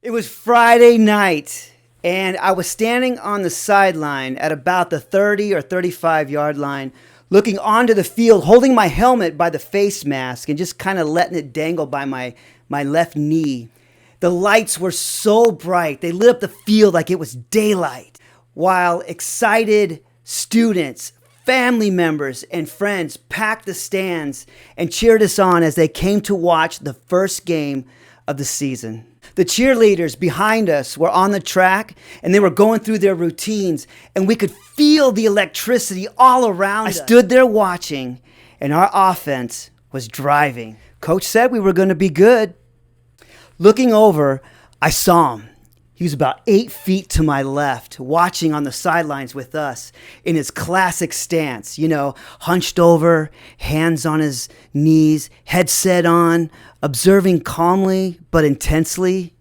It was Friday night, and I was standing on the sideline at about the 30 or 35-yard line, looking onto the field, holding my helmet by the face mask and just kind of letting it dangle by my left knee. The lights were so bright, they lit up the field like it was daylight, while excited students, family members, and friends packed the stands and cheered us on as they came to watch the first game of the season. The cheerleaders behind us were on the track and they were going through their routines, and we could feel the electricity all around us. I stood there watching, and our offense was driving. Coach said we were going to be good. Looking over, I saw him. He was about 8 feet to my left, watching on the sidelines with us in his classic stance, hunched over, hands on his knees, headset on, observing calmly but intensely.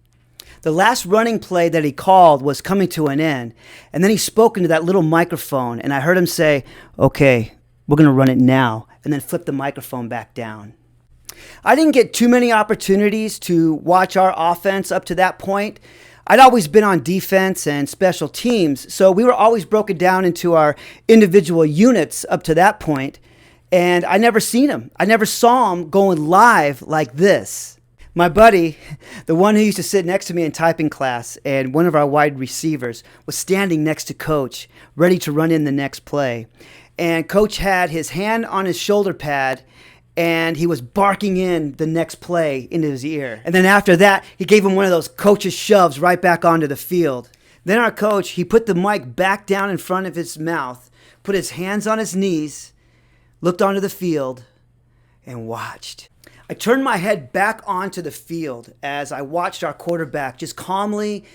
The last running play that he called was coming to an end, and then he spoke into that little microphone, and I heard him say, "Okay, we're going to run it now," and then flip the microphone back down. I didn't get too many opportunities to watch our offense up to that point. I'd always been on defense and special teams, so we were always broken down into our individual units up to that point, and I never seen him. I never saw him going live like this. My buddy, the one who used to sit next to me in typing class, and one of our wide receivers, was standing next to Coach, ready to run in the next play. And Coach had his hand on his shoulder pad, and he was barking in the next play into his ear. And then after that, he gave him one of those coach's shoves right back onto the field. Then our coach, he put the mic back down in front of his mouth, put his hands on his knees, looked onto the field, and watched. I turned my head back onto the field as I watched our quarterback just calmly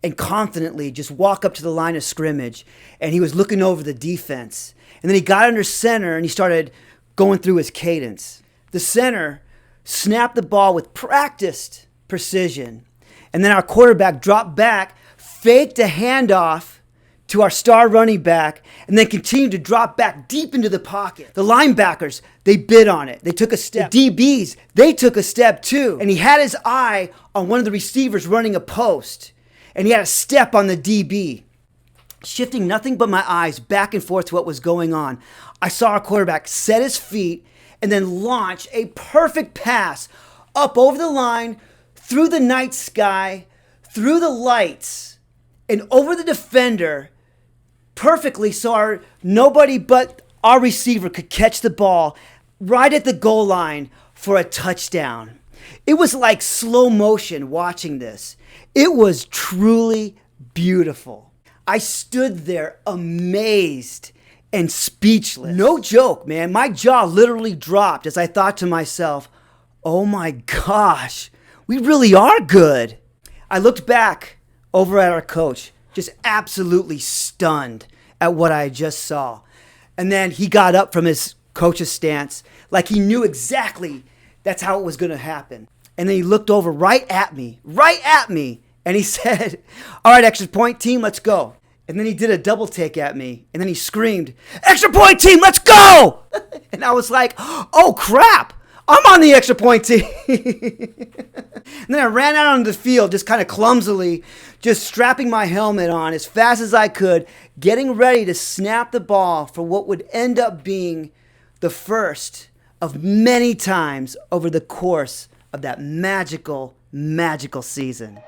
and confidently just walk up to the line of scrimmage, and he was looking over the defense. And then he got under center and he started going through his cadence. The center snapped the ball with practiced precision. And then our quarterback dropped back, faked a handoff to our star running back, and then continued to drop back deep into the pocket. The linebackers, they bid on it. They took a step. The DBs, they took a step too. And he had his eye on one of the receivers running a post. And he had a step on the DB. Shifting nothing but my eyes back and forth to what was going on, I saw our quarterback set his feet and then launch a perfect pass up over the line, through the night sky, through the lights, and over the defender perfectly so nobody but our receiver could catch the ball right at the goal line for a touchdown. It was like slow motion watching this. It was truly beautiful. I stood there amazed and speechless. No joke, man. My jaw literally dropped as I thought to myself, oh my gosh, we really are good. I looked back over at our coach, just absolutely stunned at what I just saw. And then he got up from his coach's stance like he knew exactly that's how it was going to happen. And then he looked over right at me, and he said, "All right, extra point team, let's go." And then he did a double take at me, and then he screamed, "Extra point team, let's go!" And I was like, oh crap, I'm on the extra point team. And then I ran out onto the field, just kind of clumsily, just strapping my helmet on as fast as I could, getting ready to snap the ball for what would end up being the first of many times over the course of that magical, magical season.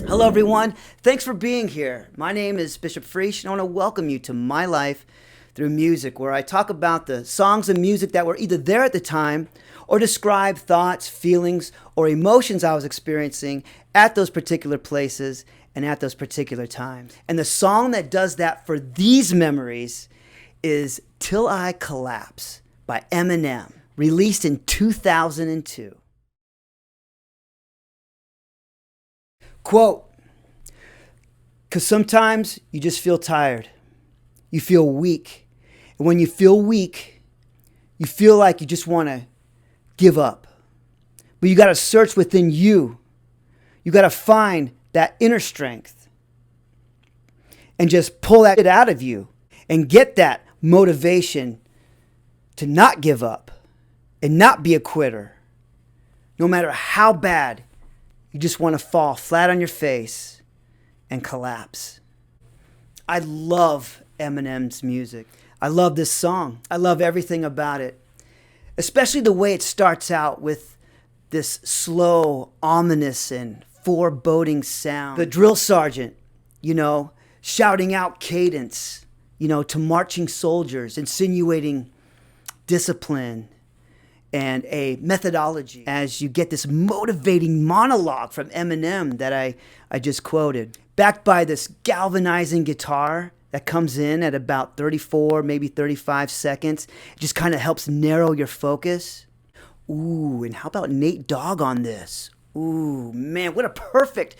Hello, everyone. Thanks for being here. My name is Bishop Friesch, and I want to welcome you to My Life Through Music, where I talk about the songs and music that were either there at the time or describe thoughts, feelings, or emotions I was experiencing at those particular places and at those particular times. And the song that does that for these memories is Till I Collapse by Eminem, released in 2002. Quote, "'Cause sometimes you just feel tired. You feel weak. And when you feel weak, you feel like you just want to give up. But you got to search within you. You got to find that inner strength and just pull that out of you and get that motivation to not give up and not be a quitter. No matter how bad, you just want to fall flat on your face and collapse. I love Eminem's music. I love this song. I love everything about it, especially the way it starts out with this slow, ominous, and foreboding sound. The drill sergeant, shouting out cadence, to marching soldiers, insinuating discipline and a methodology as you get this motivating monologue from Eminem that I just quoted, backed by this galvanizing guitar that comes in at about 34, maybe 35 seconds. It just kind of helps narrow your focus. Ooh, and how about Nate Dogg on this? Ooh, man, what a perfect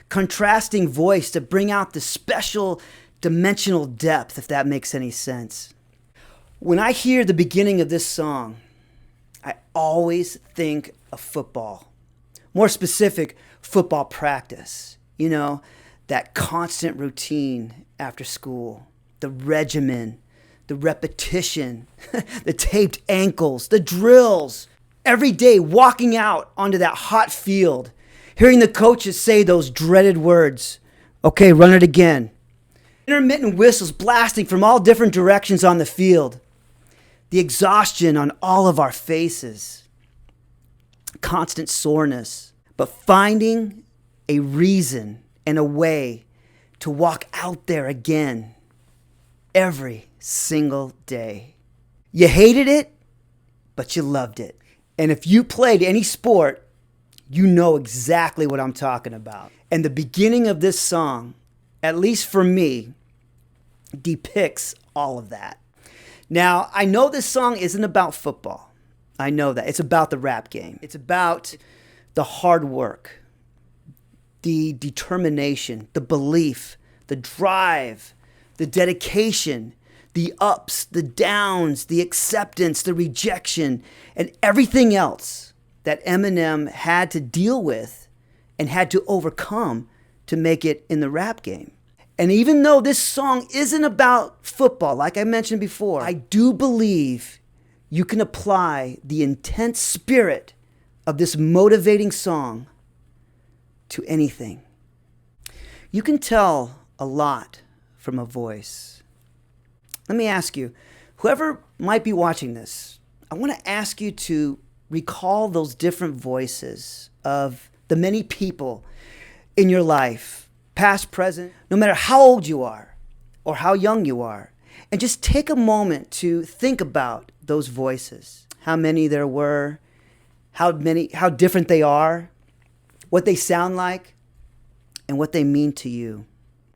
contrasting voice to bring out the special dimensional depth, if that makes any sense. When I hear the beginning of this song, I always think of football. More specific, football practice. That constant routine after school, the regimen, the repetition, the taped ankles, the drills. Every day walking out onto that hot field, hearing the coaches say those dreaded words, okay, run it again. Intermittent whistles blasting from all different directions on the field. The exhaustion on all of our faces. Constant soreness. But finding a reason and a way to walk out there again every single day. You hated it, but you loved it. And if you played any sport, you know exactly what I'm talking about. And the beginning of this song, at least for me, depicts all of that. Now, I know this song isn't about football. I know that. It's about the rap game. It's about the hard work, the determination, the belief, the drive, the dedication, the ups, the downs, the acceptance, the rejection, and everything else that Eminem had to deal with and had to overcome to make it in the rap game. And even though this song isn't about football, like I mentioned before, I do believe you can apply the intense spirit of this motivating song to anything. You can tell a lot from a voice. Let me ask you, whoever might be watching this, I want to ask you to recall those different voices of the many people in your life, past, present, no matter how old you are or how young you are, and just take a moment to think about those voices, how many there were, how different they are, what they sound like, and what they mean to you.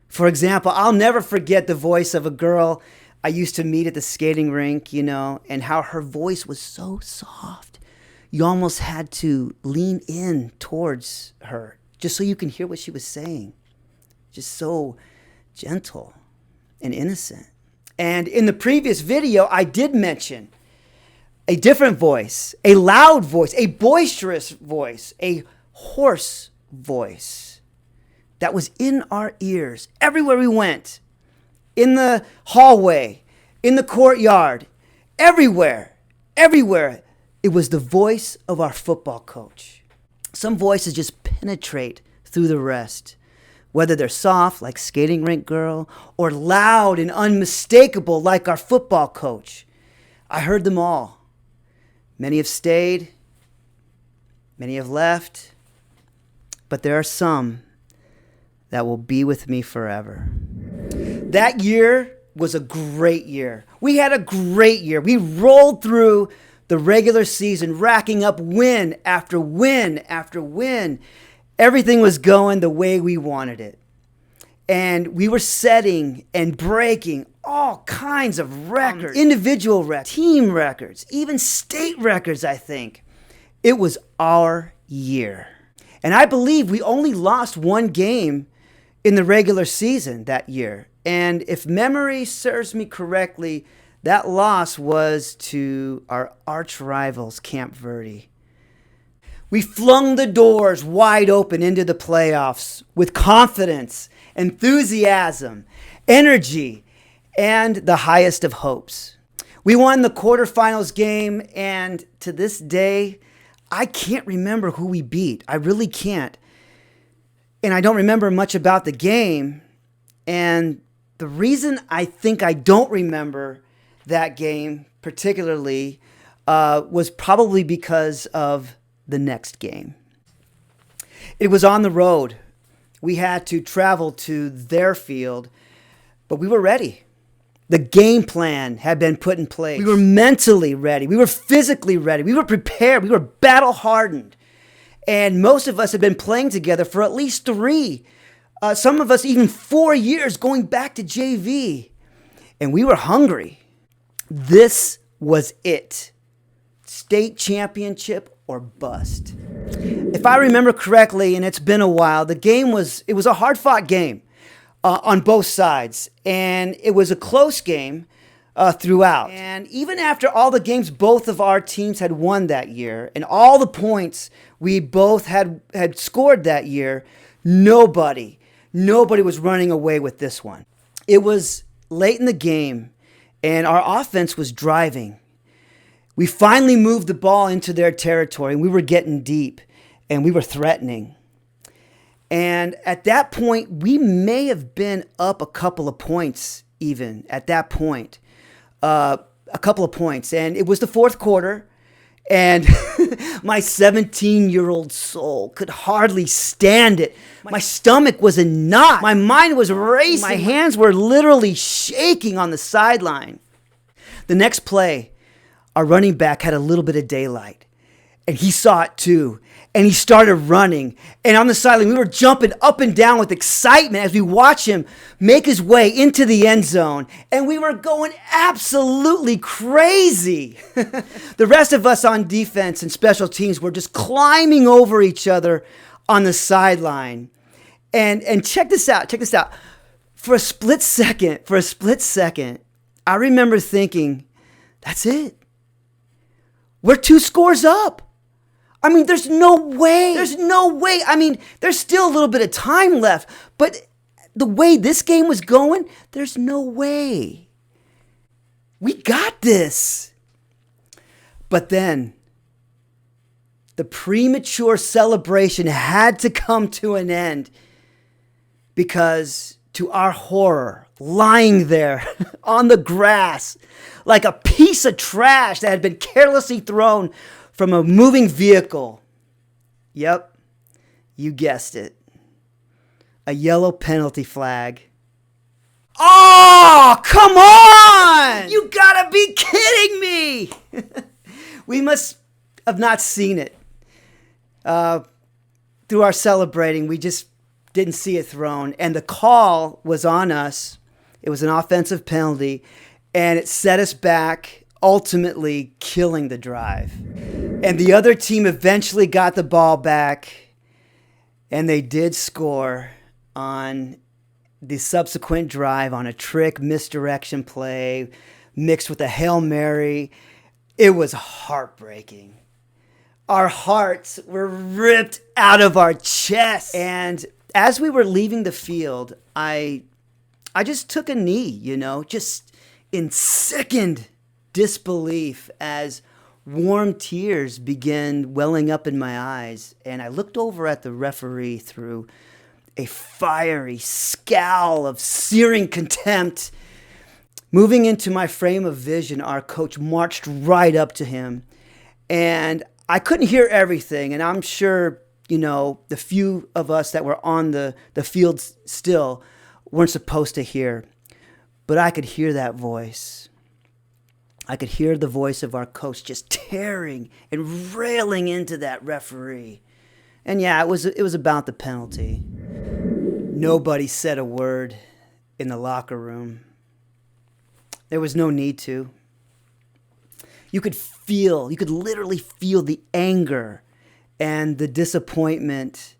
For example, I'll never forget the voice of a girl I used to meet at the skating rink, and how her voice was so soft. You almost had to lean in towards her just so you can hear what she was saying. Just so gentle and innocent. And in the previous video, I did mention a different voice, a loud voice, a boisterous voice, a hoarse voice that was in our ears everywhere we went. In the hallway, in the courtyard, everywhere. It was the voice of our football coach. Some voices just penetrate through the rest, whether they're soft like Skating Rink Girl or loud and unmistakable like our football coach. I heard them all. Many have stayed, many have left, but there are some that will be with me forever. That year was a great year. We had a great year. We rolled through the regular season, racking up win after win after win. Everything was going the way we wanted it. And we were setting and breaking all kinds of records, individual records, team records, even state records, I think. It was our year. And I believe we only lost one game in the regular season that year. And if memory serves me correctly, that loss was to our arch rivals, Camp Verde. We flung the doors wide open into the playoffs with confidence, enthusiasm, energy, and the highest of hopes. We won the quarterfinals game, and to this day, I can't remember who we beat. I really can't. And I don't remember much about the game. And the reason I think I don't remember that game particularly was probably because of the next game. It was on the road. We had to travel to their field, but we were ready. The game plan had been put in place. We were mentally ready. We were physically ready. We were prepared. We were battle hardened. And most of us had been playing together for at least 3, some of us even 4 years going back to JV. And we were hungry. This was it. State championship or bust. If I remember correctly, and it's been a while, it was a hard-fought game on both sides. And it was a close game throughout. And even after all the games both of our teams had won that year and all the points we both had scored that year, nobody was running away with this one. It was late in the game, and our offense was driving. We finally moved the ball into their territory, and we were getting deep, and we were threatening. And at that point, we may have been up a couple of points even at that point. A couple of points. And it was the fourth quarter, and my 17-year-old soul could hardly stand it. My stomach was in knots. My mind was racing. My hands were literally shaking on the sideline. The next play, our running back had a little bit of daylight, and he saw it too. And he started running. And on the sideline, we were jumping up and down with excitement as we watched him make his way into the end zone. And we were going absolutely crazy. The rest of us on defense and special teams were just climbing over each other on the sideline. And check this out. For a split second, I remember thinking, that's it. We're 2 scores up. I mean, there's no way. I mean, there's still a little bit of time left, but the way this game was going, there's no way. We got this. But then, the premature celebration had to come to an end because, to our horror, lying there on the grass like a piece of trash that had been carelessly thrown from a moving vehicle. Yep, you guessed it. A yellow penalty flag. Oh, come on! You gotta be kidding me! We must have not seen it. Through our celebrating, we just didn't see it thrown. And the call was on us. It was an offensive penalty. And it set us back, ultimately killing the drive. And the other team eventually got the ball back, and they did score on the subsequent drive on a trick misdirection play mixed with a Hail Mary. It was heartbreaking. Our hearts were ripped out of our chests. And as we were leaving the field, I just took a knee, just in sickened disbelief as warm tears began welling up in my eyes. And I looked over at the referee through a fiery scowl of searing contempt. Moving into my frame of vision, our coach marched right up to him. And I couldn't hear everything. And I'm sure, the few of us that were on the field still weren't supposed to hear. But I could hear that voice. I could hear the voice of our coach just tearing and railing into that referee. And yeah, it was about the penalty. Nobody said a word in the locker room. There was no need to. You could literally feel the anger and the disappointment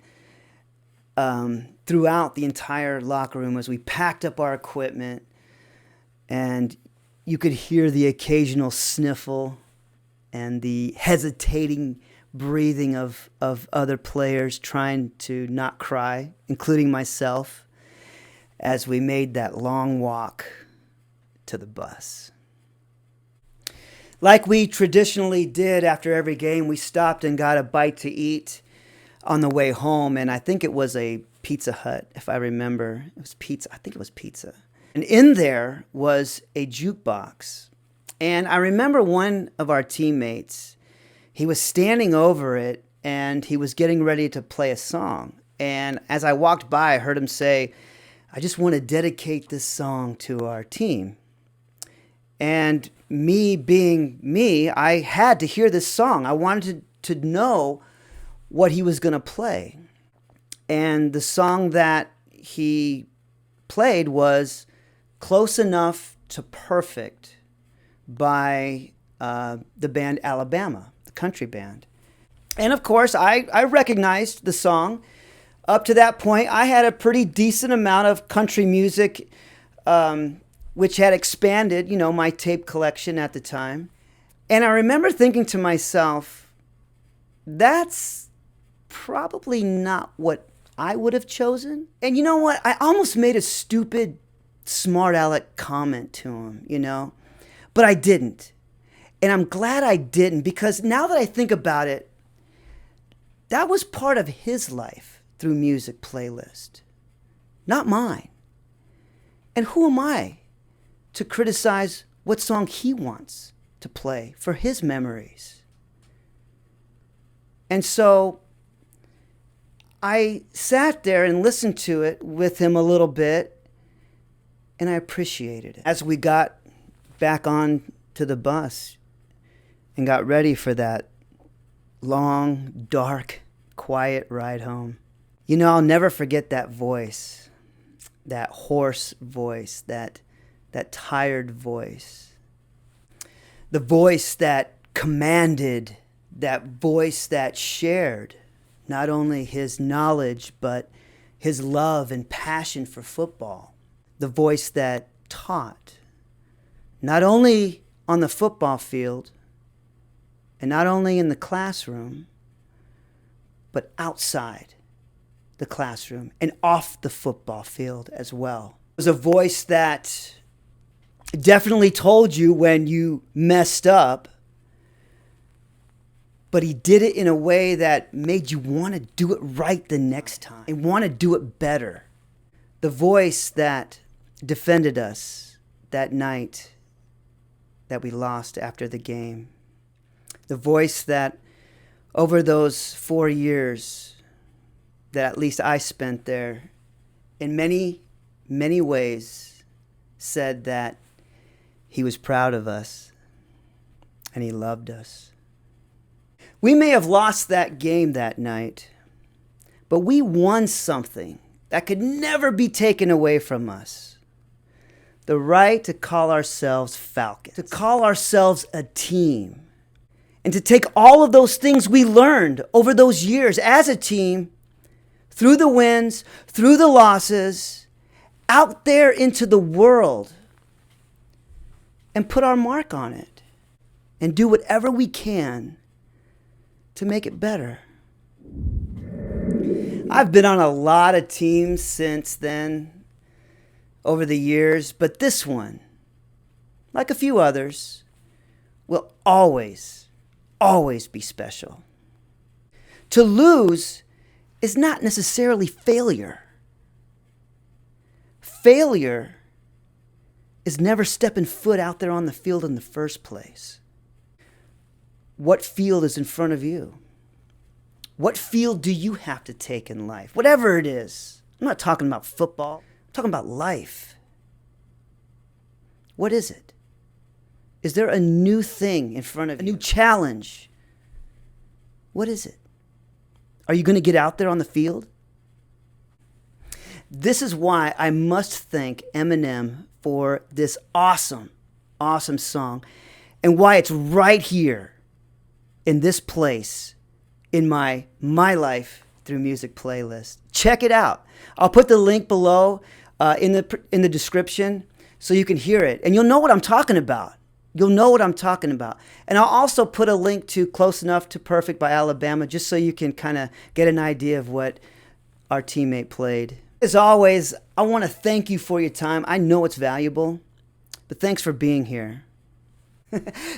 throughout the entire locker room as we packed up our equipment. And you could hear the occasional sniffle and the hesitating breathing of other players trying to not cry, including myself, as we made that long walk to the bus. Like we traditionally did after every game, we stopped and got a bite to eat on the way home, and I think it was a Pizza Hut, if I remember. It was pizza. I think it was pizza. And in there was a jukebox. And I remember one of our teammates, he was standing over it, and he was getting ready to play a song. And as I walked by, I heard him say, "I just want to dedicate this song to our team." And me being me, I had to hear this song. I wanted to know what he was going to play. And the song that he played was Close Enough to Perfect by the band Alabama, the country band. And of course, I recognized the song. Up to that point, I had a pretty decent amount of country music, which had expanded, my tape collection at the time. And I remember thinking to myself, that's probably not what I would have chosen. And you know what? I almost made a stupid, smart aleck comment to him, but I didn't. And I'm glad I didn't, because now that I think about it, that was part of his life through Music Playlist, not mine. And who am I to criticize what song he wants to play for his memories? And so I sat there and listened to it with him a little bit, and I appreciated it. As we got back on to the bus and got ready for that long, dark, quiet ride home, I'll never forget that voice, that hoarse voice, that tired voice, the voice that commanded, that voice that shared not only his knowledge, but his love and passion for football, the voice that taught, not only on the football field and not only in the classroom, but outside the classroom and off the football field as well. It was a voice that definitely told you when you messed up, but he did it in a way that made you want to do it right the next time and want to do it better. The voice that defended us that night that we lost after the game. The voice that over those 4 years that at least I spent there, in many, many ways, said that he was proud of us and he loved us. We may have lost that game that night, but we won something that could never be taken away from us. The right to call ourselves Falcons, to call ourselves a team, and to take all of those things we learned over those years as a team, through the wins, through the losses, out there into the world, and put our mark on it, and do whatever we can to make it better. I've been on a lot of teams since then, over the years, but this one, like a few others, will always, always be special. To lose is not necessarily failure. Failure is never stepping foot out there on the field in the first place. What field is in front of you? What field do you have to take in life? Whatever it is. I'm not talking about football. I'm talking about life. What is it? Is there a new thing in front of you? A new challenge? What is it? Are you going to get out there on the field? This is why I must thank Eminem for this awesome, awesome song, and why it's right here in this place in my life through Music Playlist. Check it out. I'll put the link below in the description so you can hear it, and you'll know what I'm talking about. You'll know what I'm talking about. And I'll also put a link to Close Enough to Perfect by Alabama, just so you can kind of get an idea of what our teammate played. As always, I want to thank you for your time. I know it's valuable, but thanks for being here.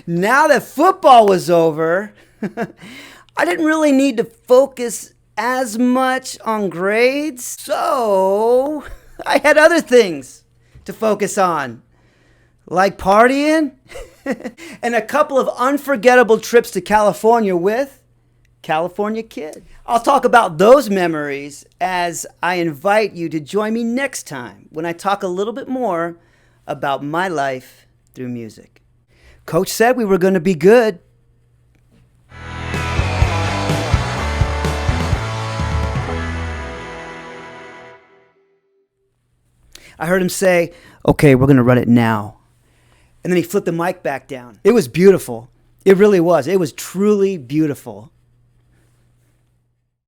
Now that football was over, I didn't really need to focus as much on grades, so I had other things to focus on, like partying and a couple of unforgettable trips to California with California Kid. I'll talk about those memories as I invite you to join me next time when I talk a little bit more about my life through music. Coach said we were going to be good. I heard him say, okay, we're going to run it now. And then he flipped the mic back down. It was beautiful. It really was. It was truly beautiful.